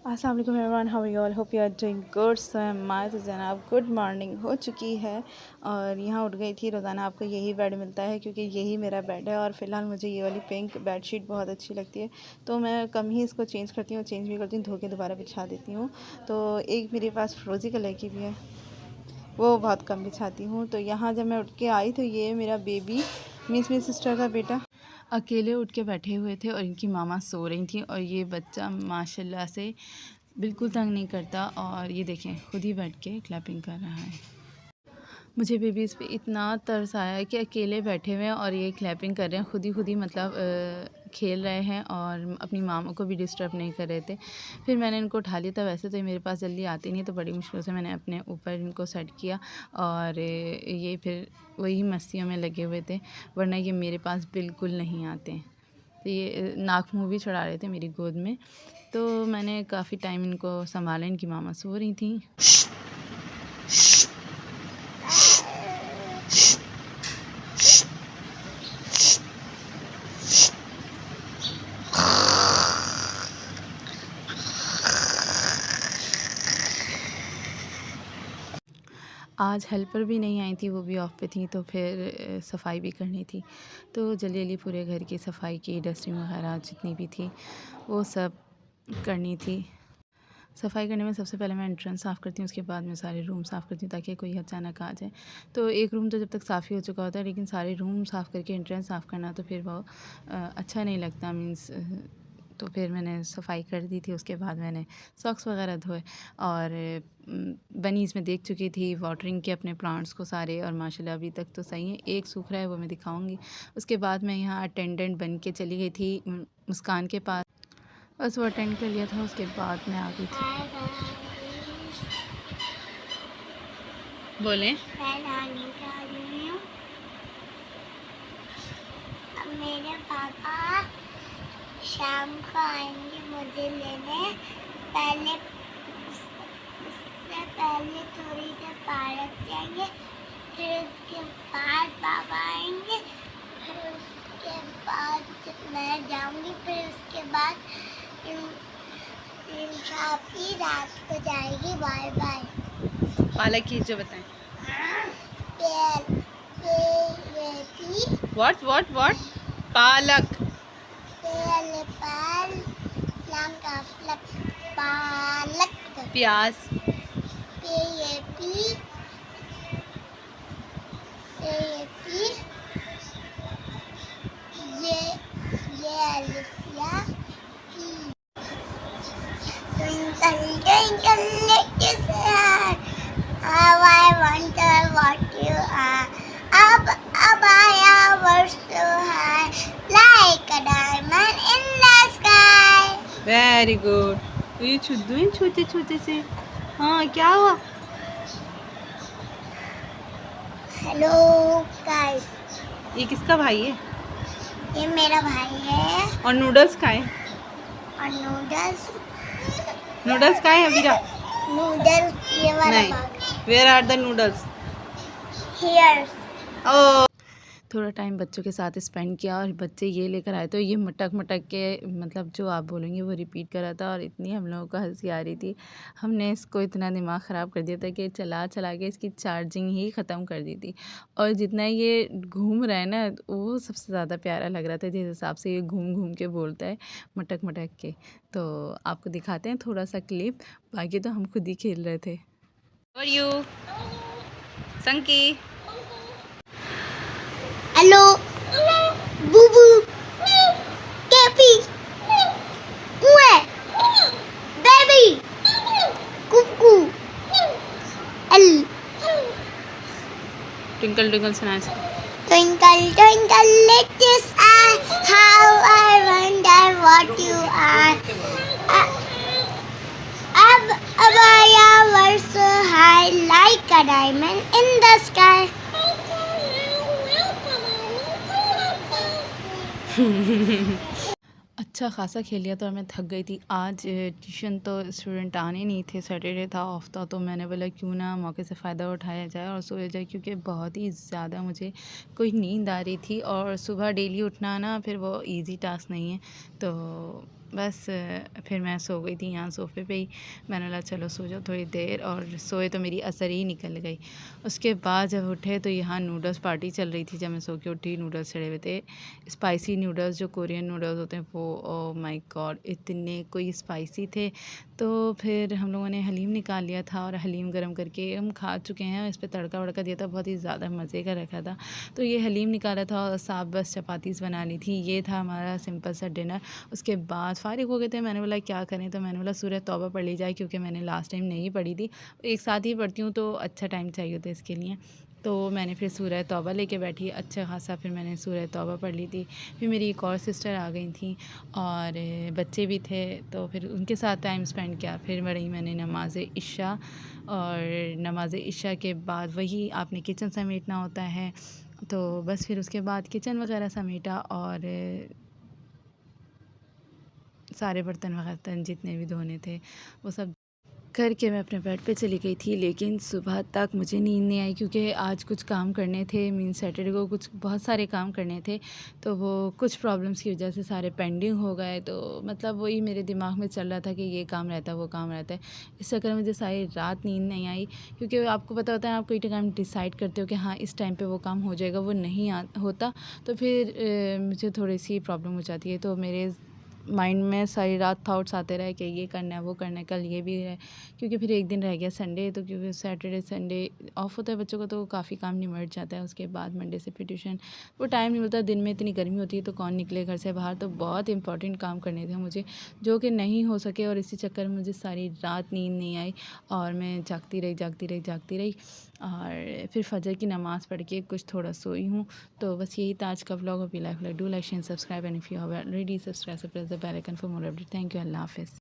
अस्सलाम वालेकुम everyone, how are you all, hope you are doing good. So मैं तो जनाब गुड मॉर्निंग हो चुकी है और यहाँ उठ गई थी। रोज़ाना आपको यही बेड मिलता है क्योंकि यही मेरा बेड है और फ़िलहाल मुझे ये वाली पिंक बेडशीट बहुत अच्छी लगती है, तो मैं कम ही इसको चेंज करती हूँ, चेंज भी करती हूँ, धो के दोबारा बिछा देती हूँ। तो एक मेरे पास फ्रोज़ी कलर की भी है, वो बहुत कम बिछाती हूँ। तो यहाँ जब मैं उठ के आई तो ये मेरा बेबी मीन्स मेरी सिस्टर का बेटा अकेले उठ के बैठे हुए थे और इनकी मामा सो रही थी और ये बच्चा माशाल्लाह से बिल्कुल तंग नहीं करता और ये देखें खुद ही बैठ के क्लैपिंग कर रहा है। मुझे बेबीज़ पे इतना तरस आया है कि अकेले बैठे हुए हैं और ये क्लैपिंग कर रहे हैं, खुद ही मतलब खेल रहे हैं और अपनी मामा को भी डिस्टर्ब नहीं कर रहे थे। फिर मैंने इनको उठा लिया था, वैसे तो ये मेरे पास जल्दी आती नहीं, तो बड़ी मुश्किल से मैंने अपने ऊपर इनको सेट किया और ये फिर वही मस्तियों में लगे हुए थे, वरना ये मेरे पास बिल्कुल नहीं आते। तो ये नाक मुँह भी चढ़ा रहे थे मेरी गोद में, तो मैंने काफ़ी टाइम इनको संभाला। इनकी मामा सो रही थी। आज हेल्पर भी नहीं आई थी, वो भी ऑफ पे थी, तो फिर सफाई भी करनी थी, तो जल्दी जल्दी पूरे घर की सफाई की, डस्टिंग वगैरह जितनी भी थी वो सब करनी थी। सफाई करने में सबसे पहले मैं एंट्रेंस साफ़ करती हूँ, उसके बाद मैं सारे रूम साफ़ करती हूँ ताकि कोई अचानक आ जाए। तो एक रूम तो जब तक साफ़ ही हो चुका होता है, लेकिन सारे रूम साफ़ करके एंट्रेंस साफ़ करना तो फिर वो अच्छा नहीं लगता, मीन्स तो फिर मैंने सफाई कर दी थी। उसके बाद मैंने सॉक्स वगैरह धोए और बनीज़ में देख चुकी थी वाटरिंग के अपने प्लांट्स को सारे, और माशाल्लाह अभी तक तो सही है। एक सूख रहा है, वो मैं दिखाऊंगी। उसके बाद मैं यहाँ अटेंडेंट बन के चली गई थी मुस्कान के पास, बस वो अटेंड कर लिया था, उसके बाद मैं आ गई थी। बोलें मेरे पापा शाम को आएंगे मुझे लेने। पहले उससे पहले थोड़ी देर पार्क जाएंगे, फिर उसके बाद पापा आएंगे, फिर उसके बाद मैं जाऊंगी, फिर उसके बाद शादी रात को जाएगी। Bye bye. पालक की जो बताएं। What what what? पालक। पालक। प्याज। Twinkle, twinkle, little star, how I wonder what you are. Up high, so high, like a diamond in the sky. Very good. ये छुद्दू हैं छोटे छोटे से। हाँ, क्या हुआ? हेलो गाइस, ये किसका भाई है? ये मेरा भाई है। और नूडल्स का है? और नूडल्स का है अबीरा? नूडल्स ये वाला नहीं। भाग। Where are the noodles? Here. Oh. थोड़ा टाइम बच्चों के साथ स्पेंड किया और बच्चे ये लेकर आए, तो ये मटक मटक के मतलब जो आप बोलेंगे वो रिपीट कर रहा था और इतनी हम लोगों को हंसी आ रही थी। हमने इसको इतना दिमाग ख़राब कर दिया था कि चला चला के इसकी चार्जिंग ही ख़त्म कर दी थी। और जितना ये घूम रहा है ना, वो सबसे ज़्यादा प्यारा लग रहा था, जिस हिसाब से ये घूम घूम के बोलता है मटक मटक के। तो आपको दिखाते हैं थोड़ा सा क्लिप, बाकी तो हम खुद ही खेल रहे थे। और यू संकी। हेलो बूबू कैपी उए बेबी कुकू एल ट्विंकल ट्विंकल सुनाए। Twinkle twinkle little star, how I wonder what you are. Up high, so high, like a diamond in the sky. अच्छा खासा खेल लिया तो मैं थक गई थी। आज ट्यूशन तो स्टूडेंट आने नहीं थे, सैटरडे था, ऑफ था, तो मैंने बोला क्यों ना मौके से फ़ायदा उठाया जाए और सोया जाए, क्योंकि बहुत ही ज़्यादा मुझे कोई नींद आ रही थी और सुबह डेली उठना ना फिर वो इजी टास्क नहीं है। तो बस फिर मैं सो गई थी यहाँ सोफ़े पे ही। मैंने बोला चलो सो जाओ थोड़ी देर, और सोए तो मेरी असर ही निकल गई। उसके बाद जब उठे तो यहाँ नूडल्स पार्टी चल रही थी। जब मैं सो के उठी नूडल्स चढ़े हुए थे, स्पाइसी नूडल्स, जो कोरियन नूडल्स होते हैं वो। ओह माय गॉड, इतने कोई स्पाइसी थे। तो फिर हम लोगों ने हलीम निकाल लिया था और हलीम गर्म करके हम खा चुके हैं। इस पर तड़का वड़का दिया था, बहुत ही ज़्यादा मज़े का रखा था। तो ये हलीम निकाला था और साथ बस चपातीस बना ली थी। ये था हमारा सिंपल सा डिनर। उसके बाद फ़ारिग हो गए थे। मैंने बोला क्या करें, तो मैंने बोला सूरह तौबा पढ़ ली जाए, क्योंकि मैंने लास्ट टाइम नहीं पढ़ी थी। एक साथ ही पढ़ती हूँ तो अच्छा टाइम चाहिए होता है इसके लिए। तो मैंने फिर सूरह तौबा लेके बैठी, अच्छा खासा फिर मैंने सूरह तौबा पढ़ ली थी। फिर मेरी एक और सिस्टर आ गई थी और बच्चे भी थे, तो फिर उनके साथ टाइम स्पेंड किया। फिर पढ़ी मैंने नमाज़ इशा, और नमाज़ इशा के बाद वही आपने किचन समेटना होता है। तो बस फिर उसके बाद किचन वगैरह समेटा, और सारे बर्तन वर्तन जितने भी धोने थे वो सब करके मैं अपने बेड पे चली गई थी। लेकिन सुबह तक मुझे नींद नहीं आई, क्योंकि आज कुछ काम करने थे। मीन सैटरडे को कुछ बहुत सारे काम करने थे, तो वो कुछ प्रॉब्लम्स की वजह से सारे पेंडिंग हो गए। तो मतलब वही मेरे दिमाग में चल रहा था कि ये काम रहता है, वो काम रहता है। इस चक्कर में मुझे सारी रात नींद नहीं आई, क्योंकि आपको पता होता है आप कोई टाइम डिसाइड करते हो कि हाँ इस टाइम पर वो काम हो जाएगा, वो नहीं होता। तो फिर मुझे थोड़ी सी प्रॉब्लम हो जाती है। तो मेरे माइंड में सारी रात थॉट्स आते रहे कि ये करना है, वो करना है, कल ये भी है। क्योंकि फिर एक दिन रह गया संडे, तो क्योंकि सैटरडे संडे ऑफ होता है बच्चों को, तो काफ़ी काम निमट जाता है। उसके बाद मंडे से फिर ट्यूशन, वो टाइम नहीं मिलता। दिन में इतनी गर्मी होती है तो कौन निकले घर से बाहर। तो बहुत इंपॉर्टेंट काम करने थे मुझे, जो कि नहीं हो सके, और इसी चक्कर में मुझे सारी रात नींद नहीं आई, और मैं जागती रही। और फिर फजर की नमाज़ पढ़ के कुछ थोड़ा सोई हूँ। तो बस यही था आज का व्लॉग। ऑफ like do like share subscribe, and if you have already subscribe press the bell icon for more update. Thank you, अल्लाह हाफ़िज़।